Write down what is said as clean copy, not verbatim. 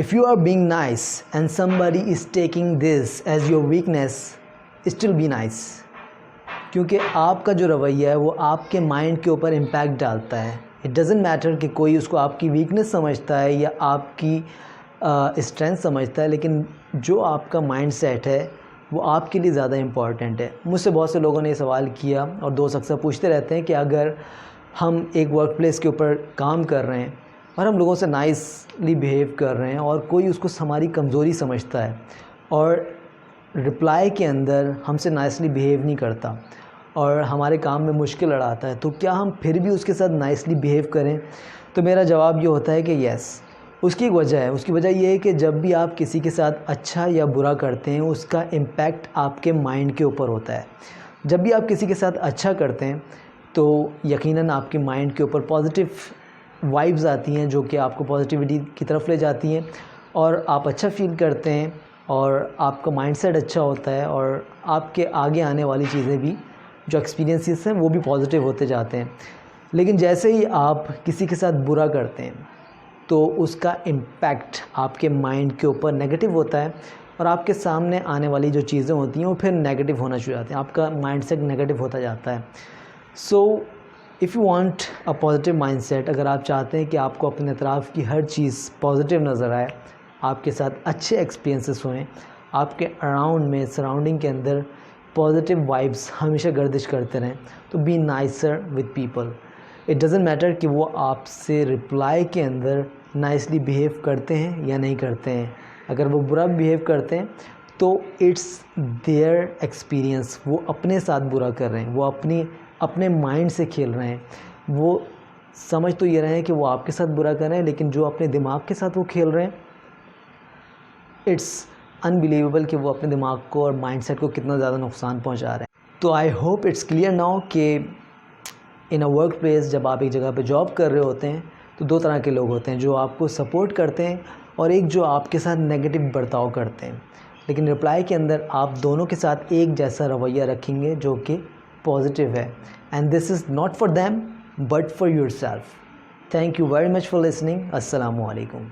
If you are being nice and somebody is taking this as your weakness, still be nice. کیونکہ آپ کا جو رویہ ہے وہ آپ کے مائنڈ کے اوپر امپیکٹ ڈالتا ہے. اٹ ڈزنٹ میٹر کہ کوئی اس کو آپ کی ویکنیس سمجھتا ہے یا آپ کی اسٹرینتھ سمجھتا ہے, لیکن جو آپ کا مائنڈ سیٹ ہے وہ آپ کے لیے زیادہ امپورٹنٹ ہے. مجھ سے بہت سے لوگوں نے یہ سوال کیا اور دوست اکثر پوچھتے رہتے ہیں کہ اگر ہم ایک ورک پلیس کے اوپر کام کر رہے ہیں اور ہم لوگوں سے نائسلی بیہیو کر رہے ہیں اور کوئی اس کو ہماری کمزوری سمجھتا ہے اور رپلائی کے اندر ہم سے نائسلی بیہیو نہیں کرتا اور ہمارے کام میں مشکل اڑاتا ہے, تو کیا ہم پھر بھی اس کے ساتھ نائسلی بیہیو کریں؟ تو میرا جواب یہ ہوتا ہے کہ یس. اس کی وجہ ہے, اس کی وجہ یہ ہے کہ جب بھی آپ کسی کے ساتھ اچھا یا برا کرتے ہیں اس کا امپیکٹ آپ کے مائنڈ کے اوپر ہوتا ہے. جب بھی آپ کسی کے ساتھ اچھا کرتے ہیں تو یقیناً آپ کے مائنڈ کے اوپر پازیٹیو وائبز آتی ہیں جو کہ آپ کو پازیٹیوٹی کی طرف لے جاتی ہیں اور آپ اچھا فیل کرتے ہیں اور آپ کا مائنڈ سیٹ اچھا ہوتا ہے اور آپ کے آگے آنے والی چیزیں بھی جو ایکسپیرینسز ہیں وہ بھی پازیٹیو ہوتے جاتے ہیں. لیکن جیسے ہی آپ کسی کے ساتھ برا کرتے ہیں تو اس کا امپیکٹ آپ کے مائنڈ کے اوپر نیگیٹو ہوتا ہے اور آپ کے سامنے آنے والی جو چیزیں ہوتی ہیں وہ پھر نیگیٹو ہونا شروع ہو جاتے ہیں, آپ کا مائنڈ سیٹ نیگیٹو ہوتا جاتا ہے. So if you want a positive mindset, اگر آپ چاہتے ہیں کہ آپ کو اپنے اطراف کی ہر چیز پازیٹیو نظر آئے, آپ کے ساتھ اچھے ایکسپیرینسز ہوئیں, آپ کے اراؤنڈ میں سراؤنڈنگ کے اندر پازیٹیو وائبس ہمیشہ گردش کرتے رہیں, تو be nicer with people. It doesn't matter کہ وہ آپ سے رپلائی کے اندر نائسلی بیہیو کرتے ہیں یا نہیں کرتے ہیں. اگر وہ برا بیہیو کرتے ہیں تو اٹس دیئر ایکسپیرینس, وہ اپنے ساتھ برا کر رہے ہیں, وہ اپنے مائنڈ سے کھیل رہے ہیں. وہ سمجھ تو یہ رہے ہیں کہ وہ آپ کے ساتھ برا کر رہے ہیں, لیکن جو اپنے دماغ کے ساتھ وہ کھیل رہے ہیں اٹس انبلیویبل کہ وہ اپنے دماغ کو اور مائنڈ سیٹ کو کتنا زیادہ نقصان پہنچا رہے ہیں. تو I hope it's clear now کہ ان اے ورک پلیس جب آپ ایک جگہ پہ جاب کر رہے ہوتے ہیں تو دو طرح کے لوگ ہوتے ہیں, جو آپ کو سپورٹ کرتے ہیں اور ایک جو آپ کے ساتھ نیگیٹو برتاؤ کرتے ہیں. لیکن رپلائی کے اندر آپ دونوں کے ساتھ ایک جیسا رویہ رکھیں گے جو کہ پازیٹیو ہے, and this is not for them but for your self. Thank you very much for listening. السلام علیکم.